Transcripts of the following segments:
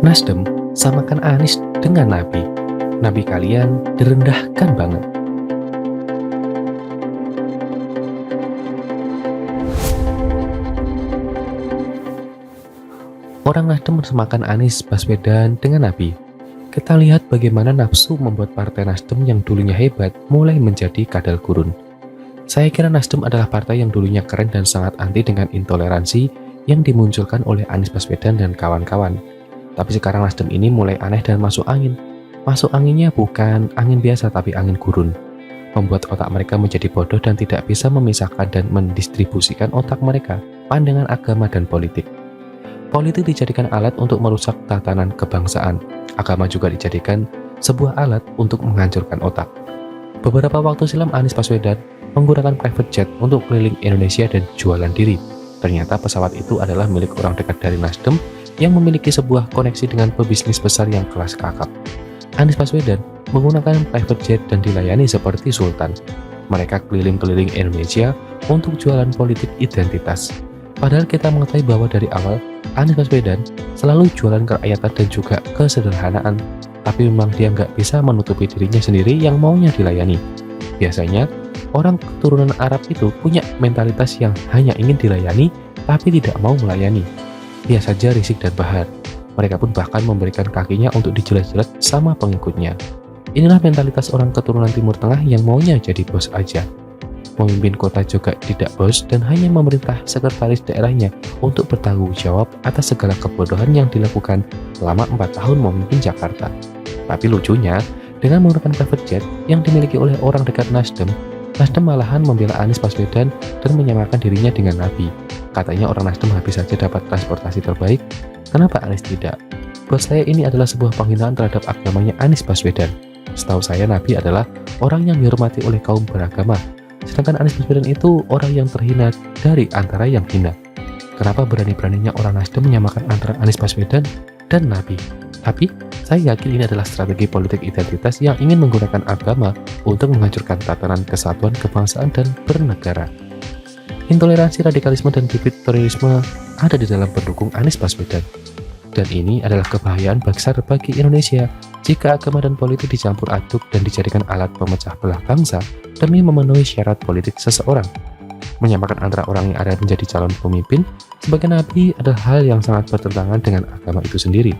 Nasdem samakan Anies dengan Nabi. Nabi kalian direndahkan banget. Orang Nasdem samakan Anies Baswedan dengan Nabi. Kita lihat bagaimana nafsu membuat partai Nasdem yang dulunya hebat mulai menjadi kadal gurun. Saya kira Nasdem adalah partai yang dulunya keren dan sangat anti dengan intoleransi yang dimunculkan oleh Anies Baswedan dan kawan-kawan. Tapi sekarang Nasdem ini mulai aneh dan masuk angin. Masuk anginnya bukan angin biasa tapi angin gurun. Membuat otak mereka menjadi bodoh dan tidak bisa memisahkan dan mendistribusikan otak mereka, pandangan agama dan politik. Politik dijadikan alat untuk merusak tatanan kebangsaan. Agama juga dijadikan sebuah alat untuk menghancurkan otak. Beberapa waktu silam Anies Baswedan menggunakan private jet untuk keliling Indonesia dan jualan diri. Ternyata pesawat itu adalah milik orang dekat dari Nasdem yang memiliki sebuah koneksi dengan pebisnis besar yang kelas kakap. Anies Baswedan menggunakan private jet dan dilayani seperti sultan. Mereka keliling-keliling Indonesia untuk jualan politik identitas. Padahal kita mengetahui bahwa dari awal Anies Baswedan selalu jualan kerakyatan dan juga kesederhanaan. Tapi memang dia nggak bisa menutupi dirinya sendiri yang maunya dilayani. Biasanya orang keturunan Arab itu punya mentalitas yang hanya ingin dilayani tapi tidak mau melayani. Dia saja risik dan bahar. Mereka pun bahkan memberikan kakinya untuk dijilat-jilat sama pengikutnya. Inilah mentalitas orang keturunan Timur Tengah yang maunya jadi bos aja. Memimpin kota juga tidak bos dan hanya memerintah sekretaris daerahnya untuk bertanggung jawab atas segala kebodohan yang dilakukan selama 4 tahun memimpin Jakarta. Tapi lucunya, dengan menggunakan private jet yang dimiliki oleh orang dekat Nasdem malahan membela Anies Baswedan dan menyamakan dirinya dengan Nabi. Katanya orang Nasdem habis saja dapat transportasi terbaik, kenapa Anies tidak? Buat saya ini adalah sebuah penghinaan terhadap agamanya Anies Baswedan. Setahu saya Nabi adalah orang yang dihormati oleh kaum beragama, sedangkan Anies Baswedan itu orang yang terhina dari antara yang hina. Kenapa berani-beraninya orang Nasdem menyamakan antara Anies Baswedan dan Nabi? Tapi saya yakin ini adalah strategi politik identitas yang ingin menggunakan agama untuk menghancurkan tatanan kesatuan kebangsaan dan bernegara. Intoleransi, radikalisme, dan bibit terorisme ada di dalam pendukung Anies Baswedan. Dan ini adalah kebahayaan besar bagi Indonesia jika agama dan politik dicampur aduk dan dijadikan alat pemecah belah bangsa demi memenuhi syarat politik seseorang. Menyamakan antara orang yang ada menjadi calon pemimpin sebagai nabi adalah hal yang sangat bertentangan dengan agama itu sendiri.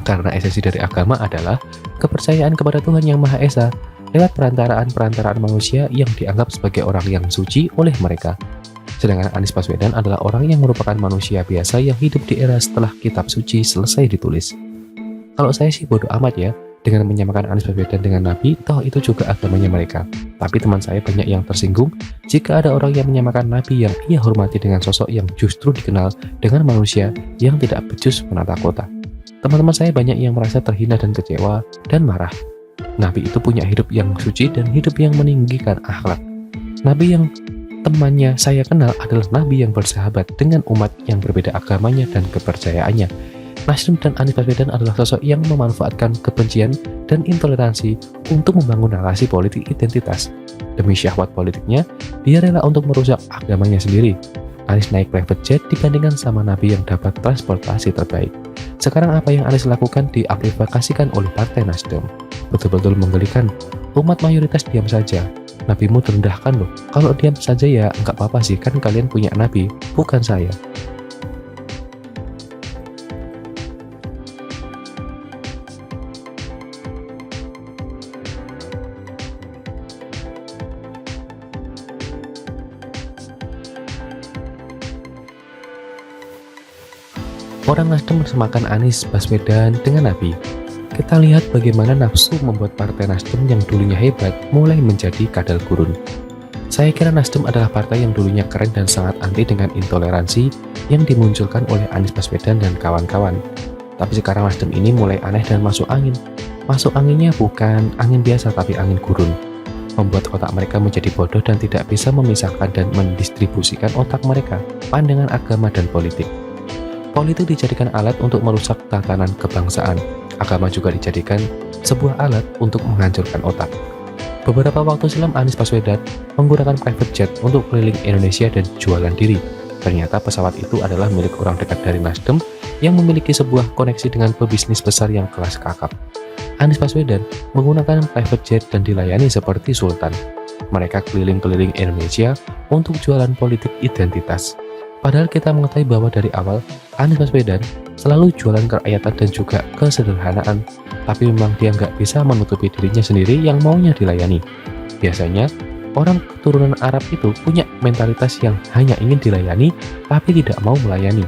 Karena esensi dari agama adalah kepercayaan kepada Tuhan Yang Maha Esa lewat perantaraan manusia yang dianggap sebagai orang yang suci oleh mereka. Sedangkan Anies Baswedan adalah orang yang merupakan manusia biasa yang hidup di era setelah kitab suci selesai ditulis. Kalau saya sih bodoh amat ya dengan menyamakan Anies Baswedan dengan Nabi, toh itu juga agamanya mereka. Tapi teman saya banyak yang tersinggung jika ada orang yang menyamakan Nabi yang ia hormati dengan sosok yang justru dikenal dengan manusia yang tidak becus menata kota. Teman-teman saya banyak yang merasa terhina dan kecewa dan marah. Nabi itu punya hidup yang suci dan hidup yang meninggikan akhlak. Nabi yang temannya saya kenal adalah Nabi yang bersahabat dengan umat yang berbeda agamanya dan kepercayaannya. Nasdem dan Anies Baswedan adalah sosok yang memanfaatkan kebencian dan intoleransi untuk membangun narasi politik identitas. Demi syahwat politiknya, dia rela untuk merusak agamanya sendiri. Anies naik private jet dibandingkan sama Nabi yang dapat transportasi terbaik. Sekarang apa yang Anies lakukan diaplikasikan oleh Partai Nasdem. Betul-betul menggelikan. Umat mayoritas diam saja. Nabimu terendahkan loh. Kalau diam saja ya nggak apa-apa sih, kan kalian punya Nabi, bukan saya. Orang Nasdem bersamakan Anies Baswedan dengan Nabi. Kita lihat bagaimana nafsu membuat partai Nasdem yang dulunya hebat mulai menjadi kadal gurun. Saya kira Nasdem adalah partai yang dulunya keren dan sangat anti dengan intoleransi yang dimunculkan oleh Anies Baswedan dan kawan-kawan. Tapi sekarang Nasdem ini mulai aneh dan masuk angin. Masuk anginnya bukan angin biasa tapi angin gurun. Membuat otak mereka menjadi bodoh dan tidak bisa memisahkan dan mendistribusikan otak mereka, pandangan agama dan politik. Politik dijadikan alat untuk merusak tatanan kebangsaan. Agama juga dijadikan sebuah alat untuk menghancurkan otak. Beberapa waktu silam Anies Baswedan menggunakan private jet untuk keliling Indonesia dan jualan diri. Ternyata pesawat itu adalah milik orang dekat dari Nasdem yang memiliki sebuah koneksi dengan pebisnis besar yang kelas kakap. Anies Baswedan menggunakan private jet dan dilayani seperti sultan. Mereka keliling-keliling Indonesia untuk jualan politik identitas. Padahal kita mengetahui bahwa dari awal Anies Baswedan selalu jualan kerakyatan dan juga kesederhanaan, tapi memang dia nggak bisa menutupi dirinya sendiri yang maunya dilayani. Biasanya, orang keturunan Arab itu punya mentalitas yang hanya ingin dilayani, tapi tidak mau melayani.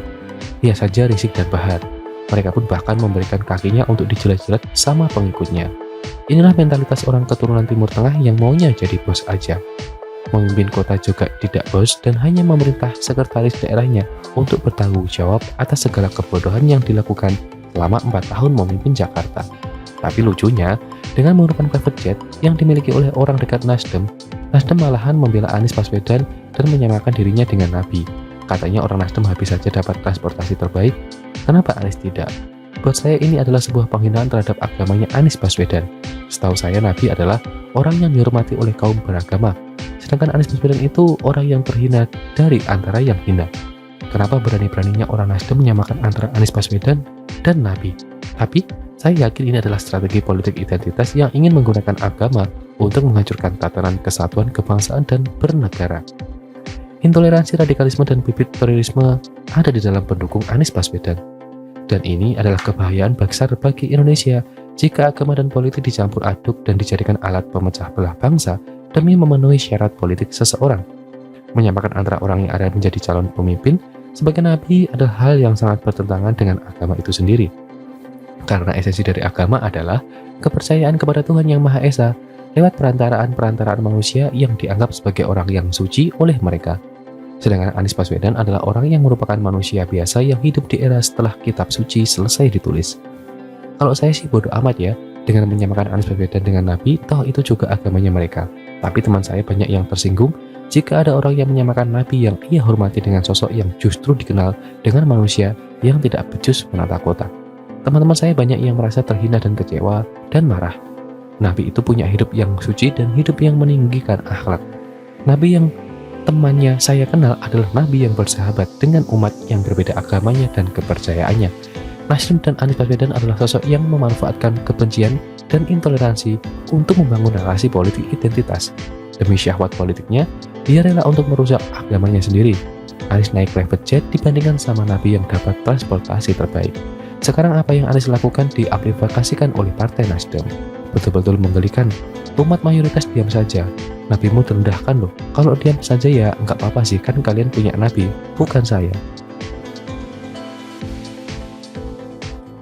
Dia saja risik dan bahat. Mereka pun bahkan memberikan kakinya untuk dijilat-jilat sama pengikutnya. Inilah mentalitas orang keturunan Timur Tengah yang maunya jadi bos aja. Memimpin kota juga tidak bos dan hanya memerintah sekretaris daerahnya untuk bertanggung jawab atas segala kebodohan yang dilakukan selama 4 tahun memimpin Jakarta. Tapi lucunya, dengan menggunakan private jet yang dimiliki oleh orang dekat Nasdem malahan membela Anies Baswedan dan menyamakan dirinya dengan Nabi. Katanya orang Nasdem habis saja dapat transportasi terbaik, kenapa Anies tidak? Buat saya ini adalah sebuah penghinaan terhadap agamanya Anies Baswedan. Setahu saya Nabi adalah orang yang dihormati oleh kaum beragama, sedangkan Anies Baswedan itu orang yang terhina dari antara yang hina. Kenapa berani-beraninya orang Nasdem menyamakan antara Anies Baswedan dan Nabi? Tapi, saya yakin ini adalah strategi politik identitas yang ingin menggunakan agama untuk menghancurkan tatanan kesatuan kebangsaan dan bernegara. Intoleransi, radikalisme, dan bibit terorisme ada di dalam pendukung Anies Baswedan. Dan ini adalah kebahayaan besar bagi Indonesia jika agama dan politik dicampur aduk dan dijadikan alat pemecah belah bangsa demi memenuhi syarat politik seseorang. Menyamakan antara orang yang ada menjadi calon pemimpin sebagai nabi adalah hal yang sangat bertentangan dengan agama itu sendiri. Karena esensi dari agama adalah kepercayaan kepada Tuhan Yang Maha Esa lewat perantaraan manusia yang dianggap sebagai orang yang suci oleh mereka. Sedangkan Anies Baswedan adalah orang yang merupakan manusia biasa yang hidup di era setelah kitab suci selesai ditulis. Kalau saya sih bodoh amat ya, dengan menyamakan Anies Baswedan dengan Nabi, toh itu juga agamanya mereka. Tapi teman saya banyak yang tersinggung jika ada orang yang menyamakan Nabi yang ia hormati dengan sosok yang justru dikenal dengan manusia yang tidak becus menata kota. Teman-teman saya banyak yang merasa terhina dan kecewa dan marah. Nabi itu punya hidup yang suci dan hidup yang meninggikan akhlak. Nabi yang temannya saya kenal adalah Nabi yang bersahabat dengan umat yang berbeda agamanya dan kepercayaannya. Nasdem dan Anies Baswedan adalah sosok yang memanfaatkan kebencian dan intoleransi untuk membangun narasi politik identitas. Demi syahwat politiknya, dia rela untuk merusak agamanya sendiri. Anies naik private jet dibandingkan sama Nabi yang dapat transportasi terbaik. Sekarang apa yang Anies lakukan diaplikasikan oleh Partai Nasdem. Betul-betul menggelikan. Umat mayoritas diam saja. Nabimu terendahkan loh. Kalau diam saja ya nggak apa-apa sih, kan kalian punya nabi, bukan saya.